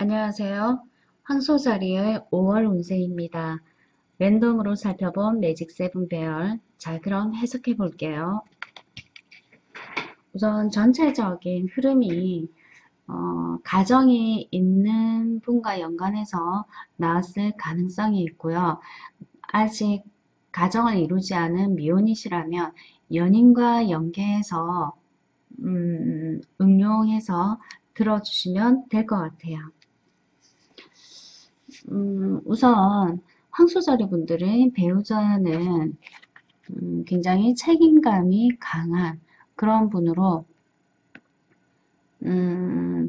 안녕하세요. 황소자리의 5월 운세입니다. 랜덤으로 살펴본 매직 세븐 배열. 자, 그럼 해석해 볼게요. 우선 전체적인 흐름이 가정이 있는 분과 연관해서 나왔을 가능성이 있고요. 아직 가정을 이루지 않은 미혼이시라면 연인과 연계해서 응용해서 들어주시면 될 것 같아요. 우선 황소자리 분들은 배우자는 굉장히 책임감이 강한 그런 분으로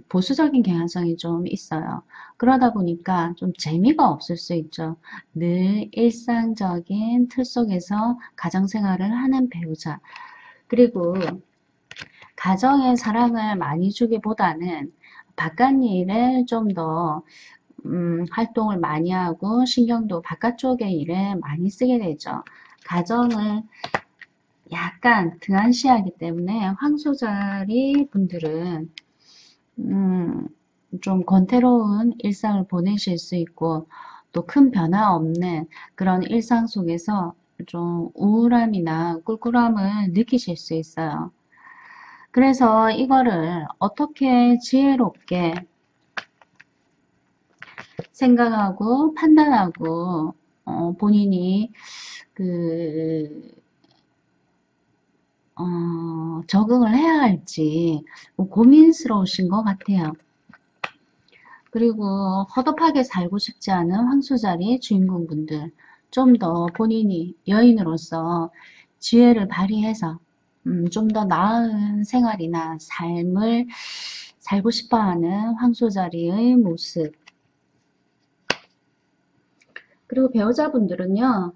보수적인 경향성이 좀 있어요. 그러다 보니까 좀 재미가 없을 수 있죠. 늘 일상적인 틀 속에서 가정생활을 하는 배우자. 그리고 가정에 사랑을 많이 주기보다는 바깥 일에 좀더 활동을 많이 하고 신경도 바깥쪽의 일에 많이 쓰게 되죠. 가정을 약간 등한시하기 때문에 황소자리 분들은 좀 권태로운 일상을 보내실 수 있고 또 큰 변화 없는 그런 일상 속에서 좀 우울함이나 꿀꿀함을 느끼실 수 있어요. 그래서 이거를 어떻게 지혜롭게 생각하고 판단하고 본인이 그 적응을 해야 할지 고민스러우신 것 같아요. 그리고 허접하게 살고 싶지 않은 황소자리 주인공분들 좀 더 본인이 여인으로서 지혜를 발휘해서 좀 더 나은 생활이나 삶을 살고 싶어하는 황소자리의 모습. 그리고 배우자분들은요,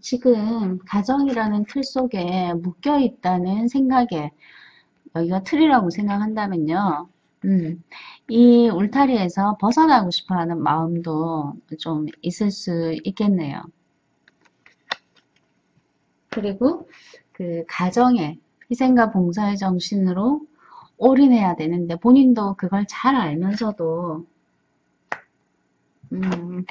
지금 가정이라는 틀 속에 묶여 있다는 생각에, 여기가 틀이라고 생각한다면요, 이 울타리에서 벗어나고 싶어 하는 마음도 좀 있을 수 있겠네요. 그리고 그 가정의 희생과 봉사의 정신으로 올인해야 되는데 본인도 그걸 잘 알면서도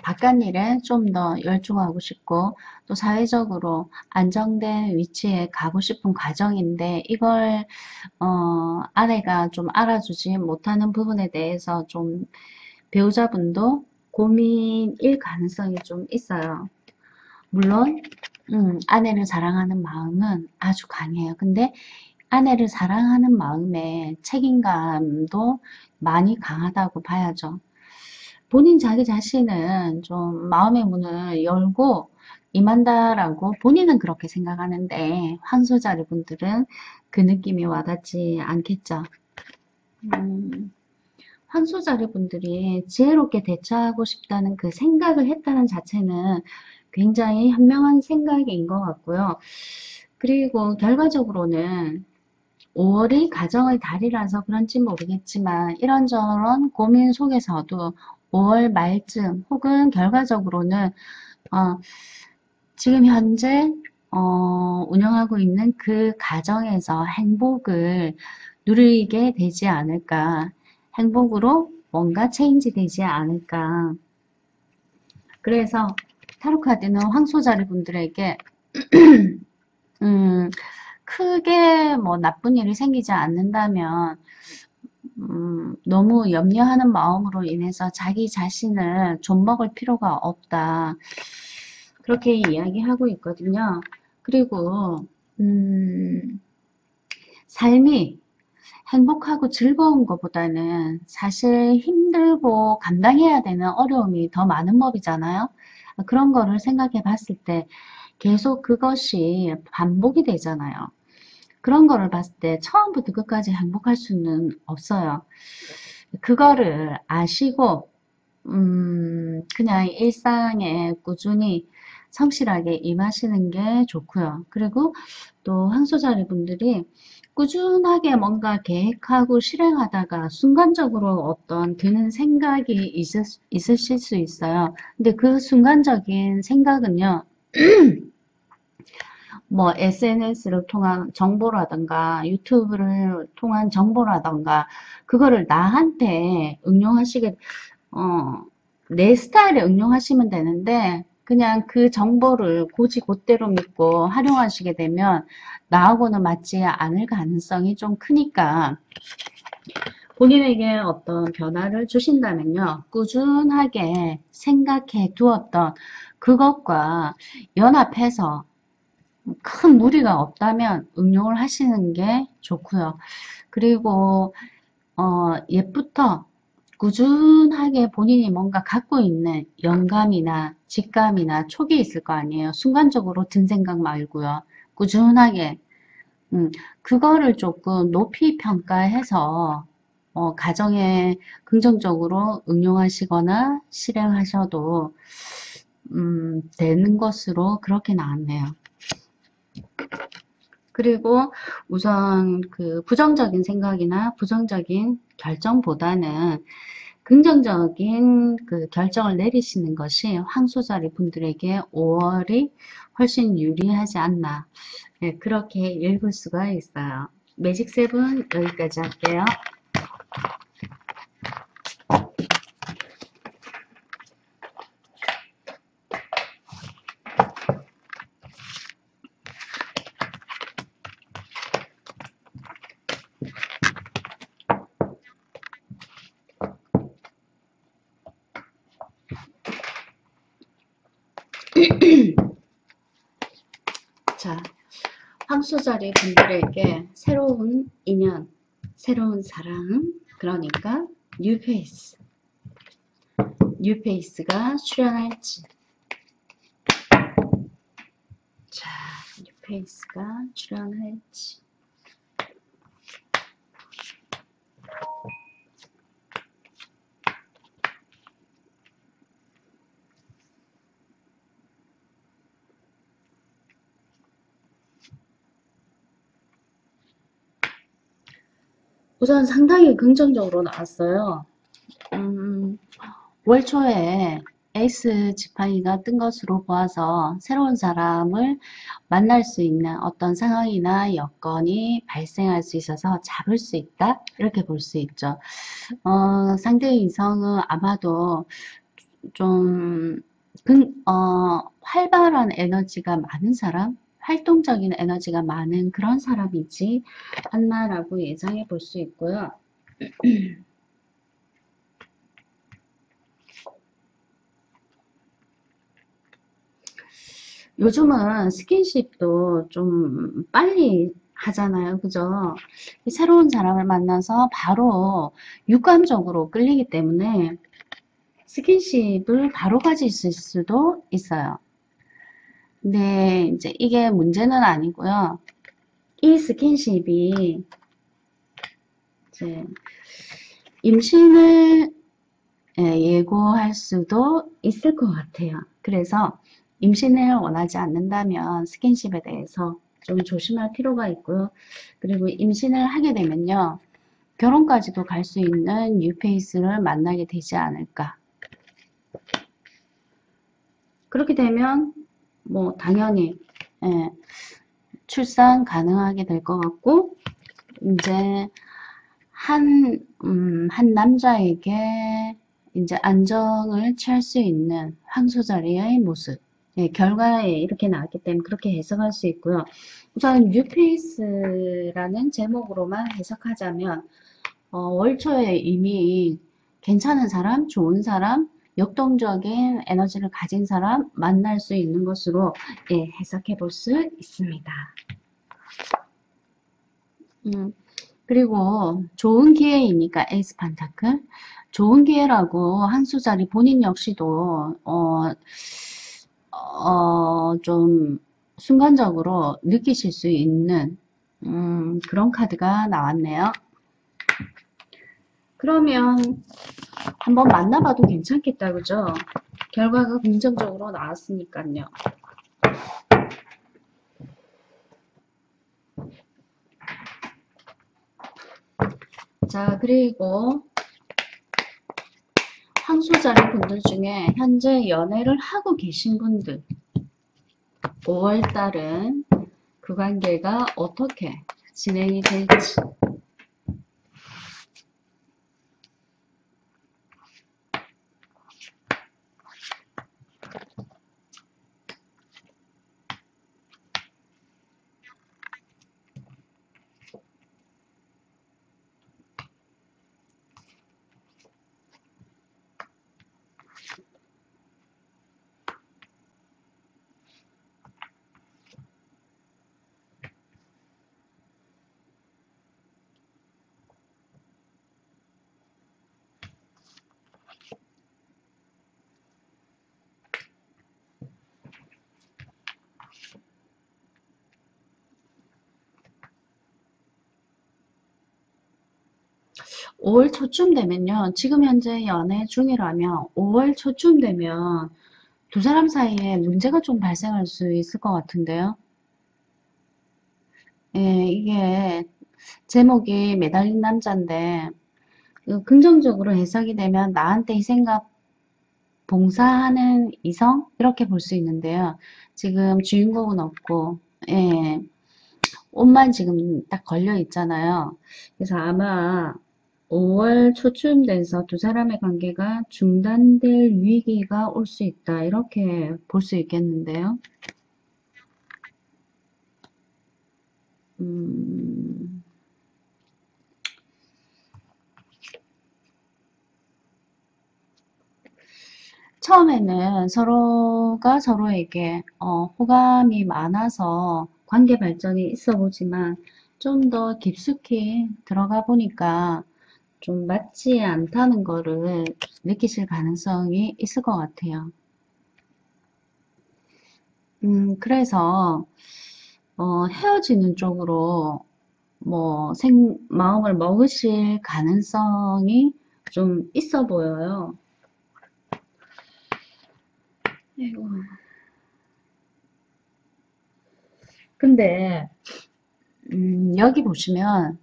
바깥 일에 좀 더 열중하고 싶고 또 사회적으로 안정된 위치에 가고 싶은 과정인데 이걸 아내가 좀 알아주지 못하는 부분에 대해서 좀 배우자분도 고민일 가능성이 좀 있어요. 물론 아내를 사랑하는 마음은 아주 강해요. 근데 아내를 사랑하는 마음에 책임감도 많이 강하다고 봐야죠. 본인 자기 자신은 좀 마음의 문을 열고 임한다라고 본인은 그렇게 생각하는데 황소자리 분들은 그 느낌이 와닿지 않겠죠. 음, 황소자리 분들이 지혜롭게 대처하고 싶다는 그 생각을 했다는 자체는 굉장히 현명한 생각인 것 같고요. 그리고 결과적으로는 5월이 가정의 달이라서 그런지 모르겠지만 이런저런 고민 속에서도 5월 말쯤 혹은 결과적으로는 어, 지금 현재 운영하고 있는 그 가정에서 행복을 누리게 되지 않을까, 행복으로 뭔가 체인지 되지 않을까. 그래서 타로 카드는 황소자리 분들에게 음, 크게 뭐 나쁜 일이 생기지 않는다면 너무 염려하는 마음으로 인해서 자기 자신을 좀먹을 필요가 없다. 그렇게 이야기하고 있거든요. 그리고 삶이 행복하고 즐거운 것보다는 사실 힘들고 감당해야 되는 어려움이 더 많은 법이잖아요. 그런 거를 생각해 봤을 때 계속 그것이 반복이 되잖아요. 그런 거를 봤을 때 처음부터 끝까지 행복할 수는 없어요. 그거를 아시고 그냥 일상에 꾸준히 성실하게 임하시는 게 좋고요. 그리고 또 황소자리 분들이 꾸준하게 뭔가 계획하고 실행하다가 순간적으로 어떤 드는 생각이 있으실 수 있어요. 근데 그 순간적인 생각은요. 뭐 SNS를 통한 정보라든가 유튜브를 통한 정보라든가 그거를 나한테 응용하시게 내 스타일에 응용하시면 되는데 그냥 그 정보를 고지 곧대로 믿고 활용하시게 되면 나하고는 맞지 않을 가능성이 좀 크니까 본인에게 어떤 변화를 주신다면요. 꾸준하게 생각해 두었던 그것과 연합해서 큰 무리가 없다면 응용을 하시는 게 좋고요. 그리고 옛부터 꾸준하게 본인이 뭔가 갖고 있는 영감이나 직감이나 촉이 있을 거 아니에요. 순간적으로 든 생각 말고요. 꾸준하게 그거를 조금 높이 평가해서 가정에 긍정적으로 응용하시거나 실행하셔도 되는 것으로 그렇게 나왔네요. 그리고 우선 그 부정적인 생각이나 부정적인 결정보다는 긍정적인 그 결정을 내리시는 것이 황소자리 분들에게 5월이 훨씬 유리하지 않나. 네, 그렇게 읽을 수가 있어요. 매직 7 여기까지 할게요. 자, 황소자리 분들에게 새로운 인연, 새로운 사랑, 그러니까 뉴페이스가 출연할지. 자, 뉴페이스가 출연할지. 우선 상당히 긍정적으로 나왔어요. 월 초에 에이스 지팡이가 뜬 것으로 보아서 새로운 사람을 만날 수 있는 어떤 상황이나 여건이 발생할 수 있어서 잡을 수 있다 이렇게 볼 수 있죠. 상대의 이성은 아마도 좀 활발한 에너지가 많은 사람, 활동적인 에너지가 많은 그런 사람이지 않나라고 예상해 볼 수 있고요. 요즘은 스킨십도 좀 빨리 하잖아요. 그죠? 새로운 사람을 만나서 바로 육감적으로 끌리기 때문에 스킨십을 바로 가질 수도 있어요. 근데 이제 이게 문제는 아니고요. 이 스킨십이 이제 임신을 예고할 수도 있을 것 같아요. 그래서 임신을 원하지 않는다면 스킨십에 대해서 좀 조심할 필요가 있고요. 그리고 임신을 하게 되면요. 결혼까지도 갈 수 있는 뉴페이스를 만나게 되지 않을까. 그렇게 되면 뭐 당연히 출산 가능하게 될 것 같고 이제 한 남자에게 이제 안정을 취할 수 있는 황소자리의 모습. 결과에 이렇게 나왔기 때문에 그렇게 해석할 수 있고요. 우선 뉴페이스라는 제목으로만 해석하자면 월 초에 이미 괜찮은 사람, 좋은 사람, 역동적인 에너지를 가진 사람 만날 수 있는 것으로 해석해 볼 수 있습니다. 그리고 좋은 기회이니까 에이스 판타클 좋은 기회라고 한수자리 본인 역시도 좀 순간적으로 느끼실 수 있는 그런 카드가 나왔네요. 그러면 한번 만나봐도 괜찮겠다, 그죠? 결과가 긍정적으로 나왔으니까요. 자, 그리고 황소자리 분들 중에 현재 연애를 하고 계신 분들 5월달은 그 관계가 어떻게 진행이 될지 5월 초쯤 되면요. 지금 현재 연애 중이라면 5월 초쯤 되면 두 사람 사이에 문제가 좀 발생할 수 있을 것 같은데요. 예, 이게 제목이 매달린 남자인데 긍정적으로 해석이 되면 나한테 희생과 봉사하는 이성 이렇게 볼 수 있는데요. 지금 주인공은 없고 예, 옷만 지금 딱 걸려 있잖아요. 그래서 아마 5월 초쯤 돼서 두 사람의 관계가 중단될 위기가 올 수 있다. 이렇게 볼 수 있겠는데요. 음, 처음에는 서로가 서로에게 호감이 많아서 관계 발전이 있어 보지만 좀 더 깊숙이 들어가 보니까 좀 맞지 않다는 거를 느끼실 가능성이 있을 것 같아요. 그래서 헤어지는 쪽으로 뭐 마음을 먹으실 가능성이 좀 있어 보여요. 아이고. 근데 여기 보시면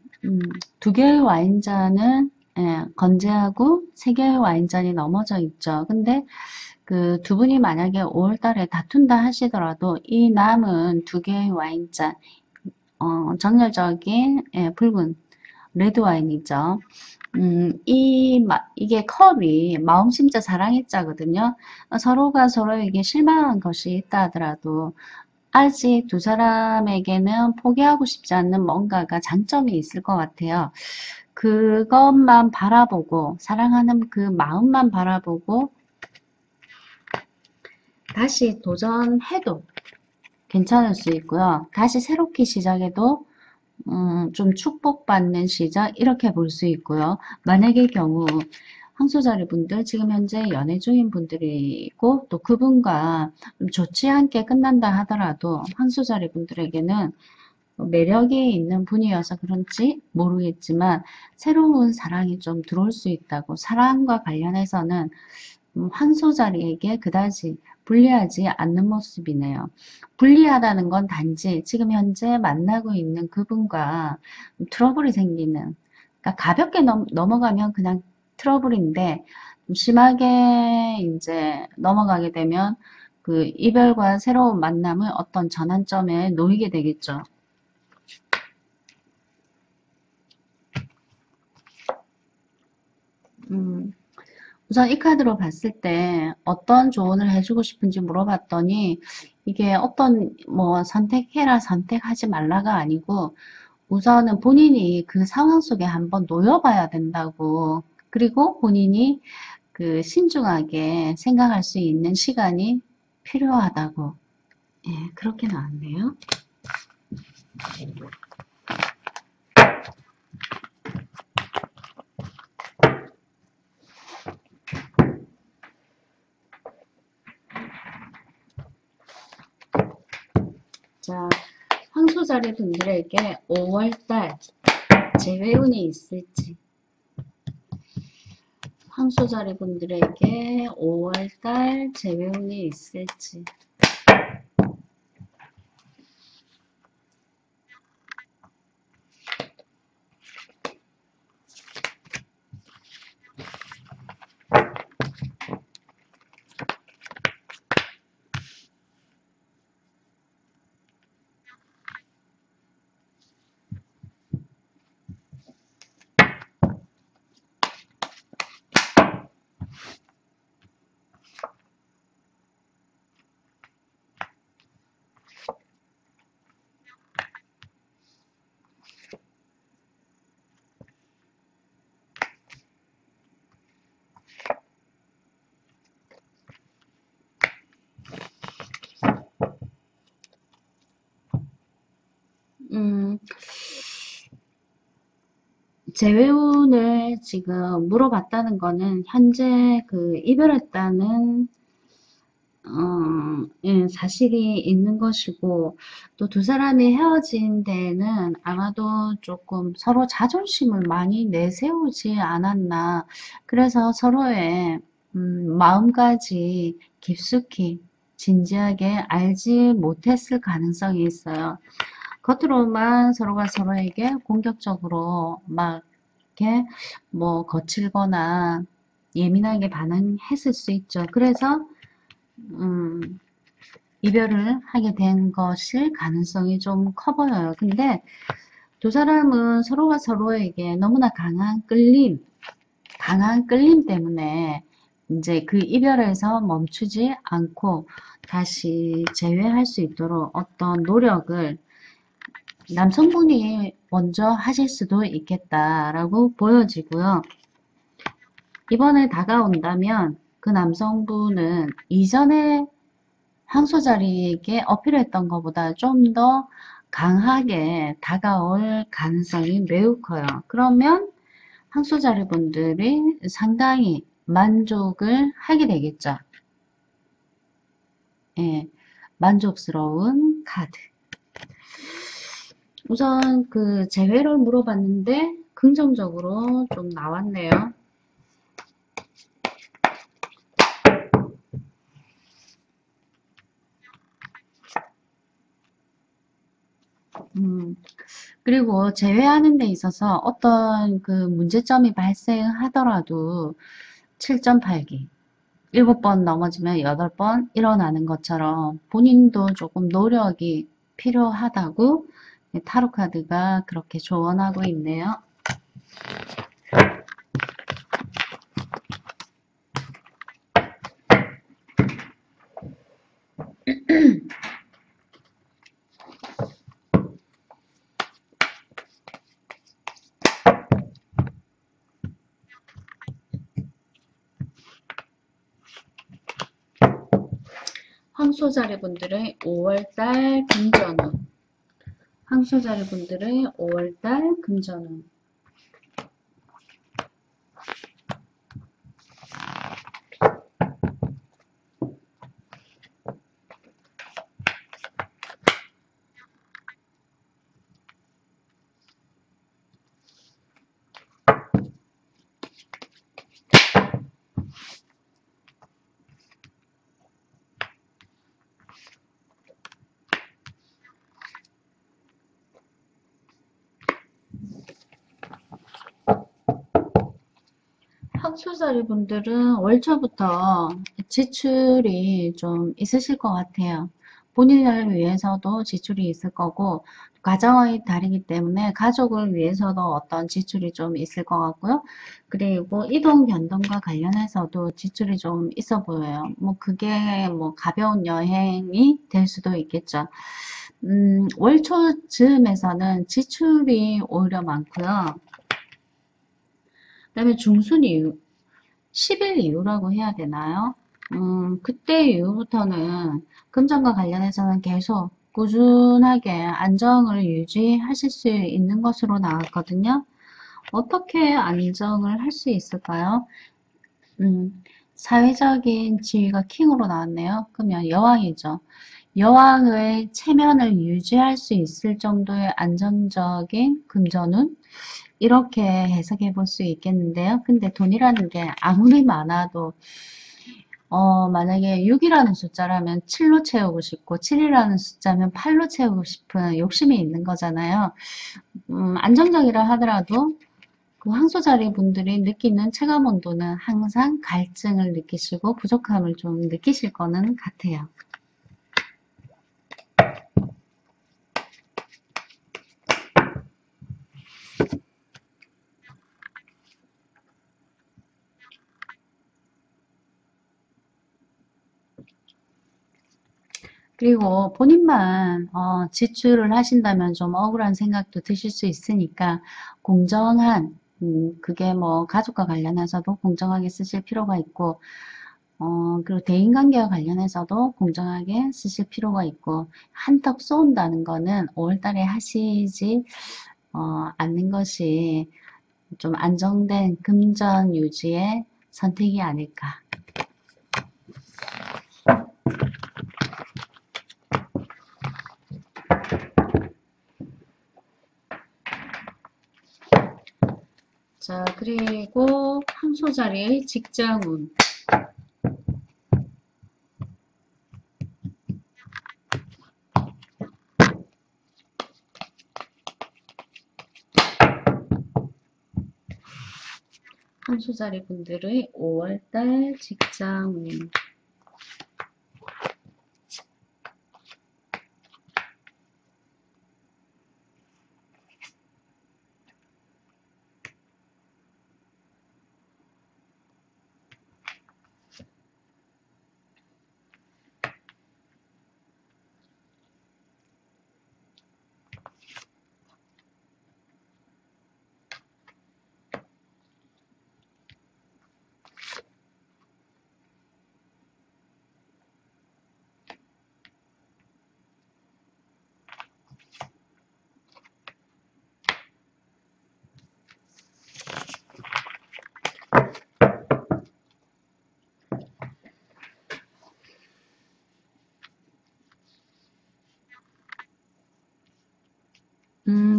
두 개의 와인잔은 건재하고 세 개의 와인잔이 넘어져 있죠. 근데 그 두 분이 만약에 5월 달에 다툰다 하시더라도 이 남은 두 개의 와인잔, 정열적인 붉은 레드 와인이죠. 이게 컵이 마음 심자 사랑의 자거든요. 서로가 서로에게 실망한 것이 있다 하더라도 아직 두 사람에게는 포기하고 싶지 않는 뭔가가 장점이 있을 것 같아요. 그것만 바라보고 사랑하는 그 마음만 바라보고 다시 도전해도 괜찮을 수 있고요. 다시 새롭게 시작해도 좀 축복받는 시작 이렇게 볼 수 있고요. 만약의 경우 황소자리 분들 지금 현재 연애 중인 분들이고 또 그분과 좀 좋지 않게 끝난다 하더라도 황소자리 분들에게는 매력이 있는 분이어서 그런지 모르겠지만 새로운 사랑이 좀 들어올 수 있다고 사랑과 관련해서는 황소자리에게 그다지 불리하지 않는 모습이네요. 불리하다는 건 단지 지금 현재 만나고 있는 그분과 트러블이 생기는 그러니까 가볍게 넘어가면 그냥 트러블인데 좀 심하게 이제 넘어가게 되면 그 이별과 새로운 만남의 어떤 전환점에 놓이게 되겠죠. 음, 우선 이 카드로 봤을 때 어떤 조언을 해주고 싶은지 물어봤더니 이게 어떤 뭐 선택해라 선택하지 말라가 아니고 우선은 본인이 그 상황 속에 한번 놓여봐야 된다고 그리고 본인이 그 신중하게 생각할 수 있는 시간이 필요하다고 예, 그렇게 나왔네요. 자, 황소자리 분들에게 5월달 재회운이 있을지 황소자리 분들에게 5월달 재회운이 있을지 음, 재회운을 지금 물어봤다는 거는 현재 그 이별했다는 예, 사실이 있는 것이고, 또 두 사람이 헤어진 데에는 아마도 조금 서로 자존심을 많이 내세우지 않았나. 그래서 서로의 마음까지 깊숙이 진지하게 알지 못했을 가능성이 있어요. 겉으로만 서로가 서로에게 공격적으로 막 이렇게 뭐 거칠거나 예민하게 반응했을 수 있죠. 그래서 음, 이별을 하게 된 것일 가능성이 좀 커 보여요. 근데 두 사람은 서로가 서로에게 너무나 강한 끌림 때문에 이제 그 이별에서 멈추지 않고 다시 재회할 수 있도록 어떤 노력을 남성분이 먼저 하실 수도 있겠다라고 보여지고요. 이번에 다가온다면 그 남성분은 이전에 항소자리에게 어필했던 것보다 좀 더 강하게 다가올 가능성이 매우 커요. 그러면 항소자리 분들이 상당히 만족을 하게 되겠죠. 예, 만족스러운 카드. 우선 그 재회를 물어봤는데 긍정적으로 좀 나왔네요. 그리고 제외하는 데 있어서 어떤 그 문제점이 발생하더라도 7.8기 7번 넘어지면 8번 일어나는 것처럼 본인도 조금 노력이 필요하다고 타로 카드가 그렇게 조언하고 있네요. 황소자리 분들의 5월달 금전운 황소자리 분들의 5월달 금전운 황소자리 분들은 월초부터 지출이 좀 있으실 것 같아요. 본인을 위해서도 지출이 있을 거고 가정이 다르기 때문에 가족을 위해서도 어떤 지출이 좀 있을 것 같고요. 그리고 이동 변동과 관련해서도 지출이 좀 있어 보여요. 뭐 그게 뭐 가벼운 여행이 될 수도 있겠죠. 월초 즈음에서는 지출이 오히려 많고요. 그다음에 중순 이후 10일 이후라고 해야 되나요? 그때 이후부터는 금전과 관련해서는 계속 꾸준하게 안정을 유지하실 수 있는 것으로 나왔거든요. 어떻게 안정을 할 수 있을까요? 사회적인 지위가 킹으로 나왔네요. 그러면 여왕이죠. 여왕의 체면을 유지할 수 있을 정도의 안정적인 금전운? 이렇게 해석해 볼 수 있겠는데요. 근데 돈이라는 게 아무리 많아도 만약에 6이라는 숫자라면 7로 채우고 싶고 7이라는 숫자면 8로 채우고 싶은 욕심이 있는 거잖아요. 안정적이라 하더라도 그 황소자리 분들이 느끼는 체감 온도는 항상 갈증을 느끼시고 부족함을 좀 느끼실 거는 같아요. 그리고 본인만 지출을 하신다면 좀 억울한 생각도 드실 수 있으니까 공정한 그게 뭐 가족과 관련해서도 공정하게 쓰실 필요가 있고 그리고 대인관계와 관련해서도 공정하게 쓰실 필요가 있고 한턱 쏜다는 거는 5월달에 하시지 않는 것이 좀 안정된 금전 유지의 선택이 아닐까. 자, 그리고 황소자리의 직장운. 황소자리 분들의 5월달 직장운.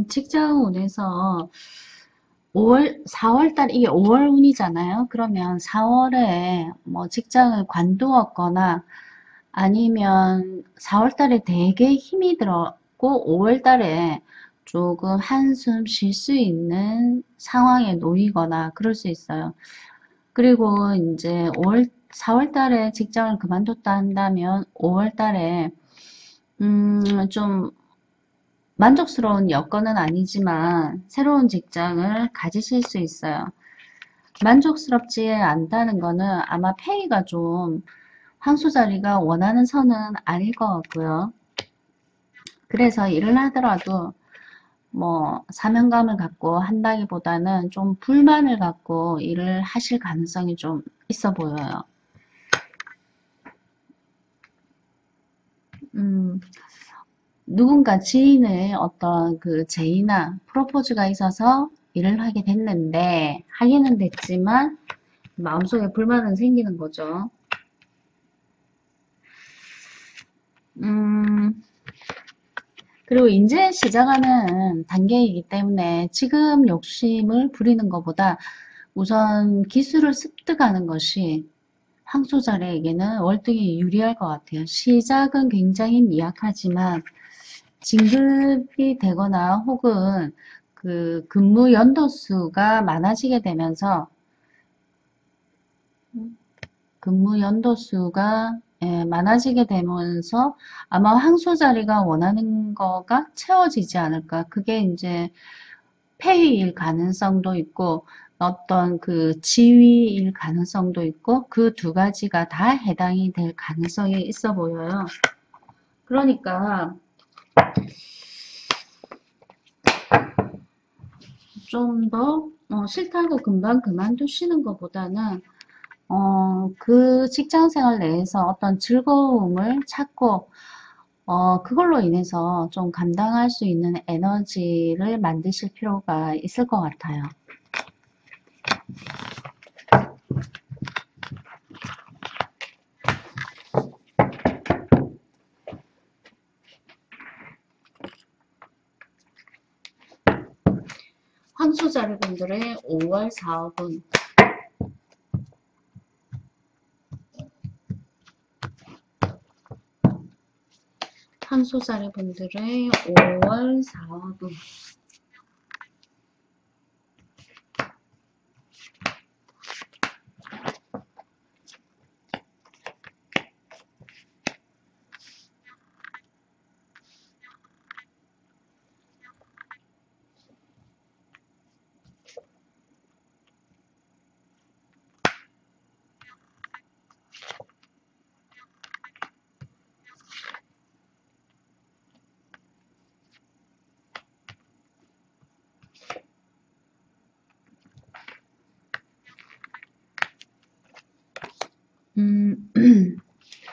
직장운에서 4월달, 이게 5월 운이잖아요. 그러면 4월에 뭐 직장을 관두었거나 아니면 4월달에 되게 힘이 들었고 5월달에 조금 한숨 쉴 수 있는 상황에 놓이거나 그럴 수 있어요. 그리고 이제 4월달에 직장을 그만뒀다 한다면 5월달에 좀 만족스러운 여건은 아니지만 새로운 직장을 가지실 수 있어요. 만족스럽지 않다는 거는 아마 페이가 좀 황소자리가 원하는 선은 아닐 것 같고요. 그래서 일을 하더라도 뭐 사명감을 갖고 한다기보다는 좀 불만을 갖고 일을 하실 가능성이 좀 있어 보여요. 누군가 지인의 어떤 그 제의나 프로포즈가 있어서 일을 하게 됐는데 하기는 됐지만 마음속에 불만은 생기는 거죠. 그리고 이제 시작하는 단계이기 때문에 지금 욕심을 부리는 것보다 우선 기술을 습득하는 것이 황소자리에게는 월등히 유리할 것 같아요. 시작은 굉장히 미약하지만 진급이 되거나 혹은 그 근무 연도수가 많아지게 되면서 많아지게 되면서 아마 황소자리가 원하는 거가 채워지지 않을까. 그게 이제 폐위일 가능성도 있고 어떤 그 지위일 가능성도 있고 그 두 가지가 다 해당이 될 가능성이 있어 보여요. 그러니까 좀 더 싫다고 금방 그만두시는 것보다는 그 직장생활 내에서 어떤 즐거움을 찾고 그걸로 인해서 좀 감당할 수 있는 에너지를 만드실 필요가 있을 것 같아요. 황소자리 분들의 5월 사업은 황소자리 분들의 5월 사업은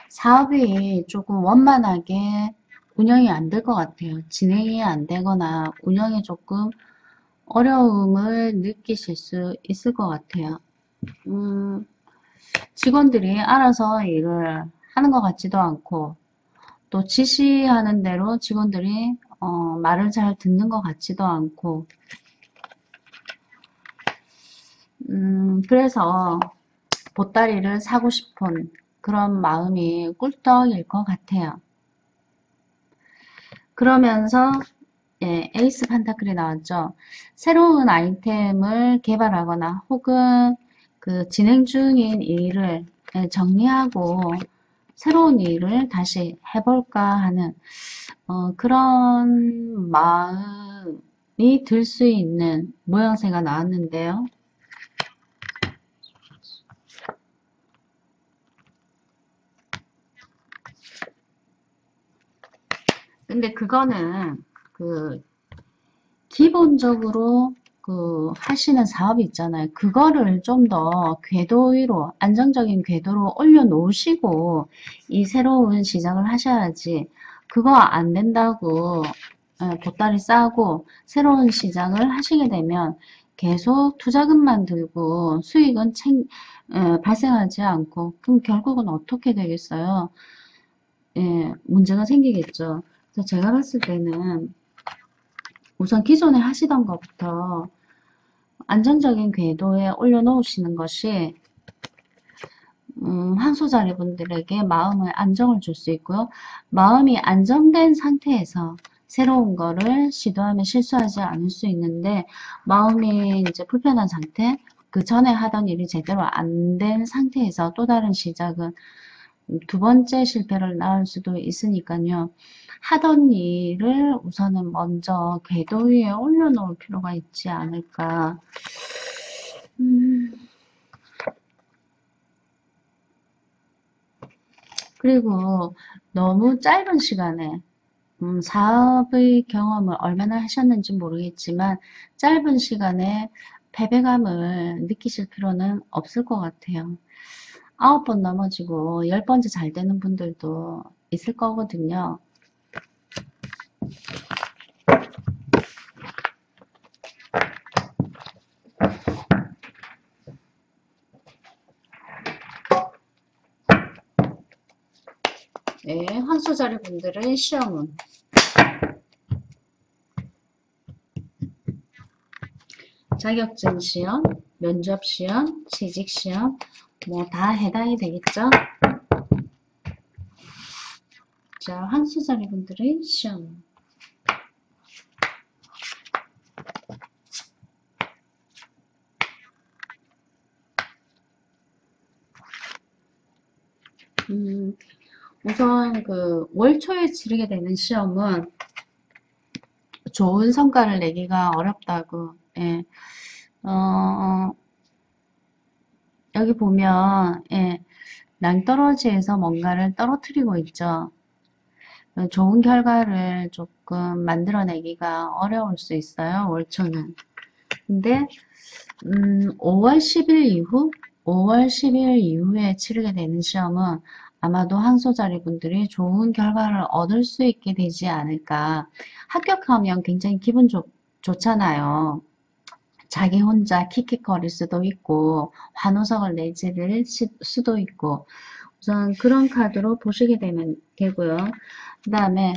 사업이 조금 원만하게 운영이 안 될 것 같아요. 진행이 안 되거나 운영에 조금 어려움을 느끼실 수 있을 것 같아요. 직원들이 알아서 일을 하는 것 같지도 않고 또 지시하는 대로 직원들이 말을 잘 듣는 것 같지도 않고 그래서 보따리를 사고 싶은 그런 마음이 꿀떡일 것 같아요. 그러면서 예, 에이스 판타클이 나왔죠. 새로운 아이템을 개발하거나 혹은 그 진행 중인 일을 정리하고 새로운 일을 다시 해볼까 하는 그런 마음이 들 수 있는 모양새가 나왔는데요. 근데 그거는 그 기본적으로 그 하시는 사업이 있잖아요. 그거를 좀 더 궤도 위로, 안정적인 궤도로 올려놓으시고 이 새로운 시작을 하셔야지. 그거 안 된다고 보따리 싸고 새로운 시작을 하시게 되면 계속 투자금만 들고 수익은 발생하지 않고 그럼 결국은 어떻게 되겠어요? 예, 문제가 생기겠죠. 그래서 제가 봤을 때는 우선 기존에 하시던 것부터 안정적인 궤도에 올려놓으시는 것이 황소자리 분들에게 마음의 안정을 줄 수 있고요. 마음이 안정된 상태에서 새로운 거를 시도하면 실수하지 않을 수 있는데 마음이 이제 불편한 상태, 그 전에 하던 일이 제대로 안 된 상태에서 또 다른 시작은 두 번째 실패를 낳을 수도 있으니까요. 하던 일을 우선은 먼저 궤도 위에 올려놓을 필요가 있지 않을까. 그리고 너무 짧은 시간에 사업의 경험을 얼마나 하셨는지 모르겠지만 짧은 시간에 패배감을 느끼실 필요는 없을 것 같아요. 9번 넘어지고 10번째 잘 되는 분들도 있을 거거든요. 네, 황소자리 분들의 시험은 자격증 시험, 면접 시험, 취직 시험 뭐 다 해당이 되겠죠. 자, 황소자리 분들의 시험. 우선 그 월 초에 치르게 되는 시험은 좋은 성과를 내기가 어렵다고. 예. 여기 보면 예, 낭떠러지에서 뭔가를 떨어뜨리고 있죠. 좋은 결과를 조금 만들어내기가 어려울 수 있어요. 월초는. 근데 5월 10일 이후 5월 10일 이후에 치르게 되는 시험은 아마도 항소자리 분들이 좋은 결과를 얻을 수 있게 되지 않을까. 합격하면 굉장히 기분 좋잖아요. 자기 혼자 킥킥거릴 수도 있고 환호성을 내지를 수도 있고 우선 그런 카드로 보시게 되고요. 그 다음에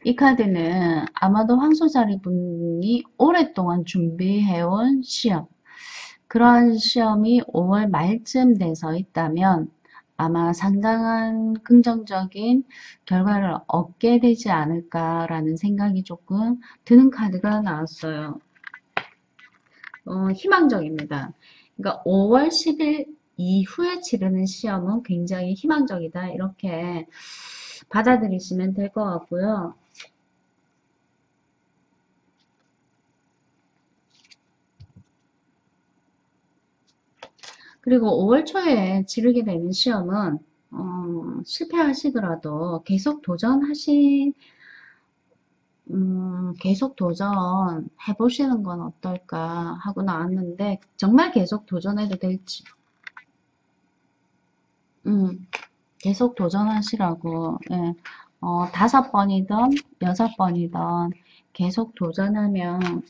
이 카드는 아마도 황소자리 분이 오랫동안 준비해온 시험, 그런 시험이 5월 말쯤 돼서 있다면 아마 상당한 긍정적인 결과를 얻게 되지 않을까라는 생각이 조금 드는 카드가 나왔어요. 희망적입니다. 그러니까 5월 10일 이후에 치르는 시험은 굉장히 희망적이다. 이렇게 받아들이시면 될 것 같고요. 그리고 5월 초에 치르게 되는 시험은 실패하시더라도 계속 도전 해보시는 건 어떨까 하고 나왔는데 정말 계속 도전해도 될지 계속 도전하시라고 예. 5번이든 6번이든 계속 도전하면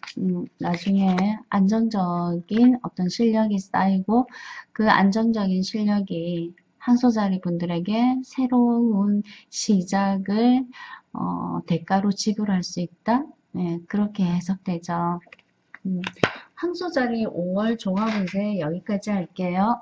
나중에 안정적인 어떤 실력이 쌓이고 그 안정적인 실력이 항소자리 분들에게 새로운 시작을 대가로 지불할 수 있다. 예, 그렇게 해석되죠. 항소자리 5월 종합운세 여기까지 할게요.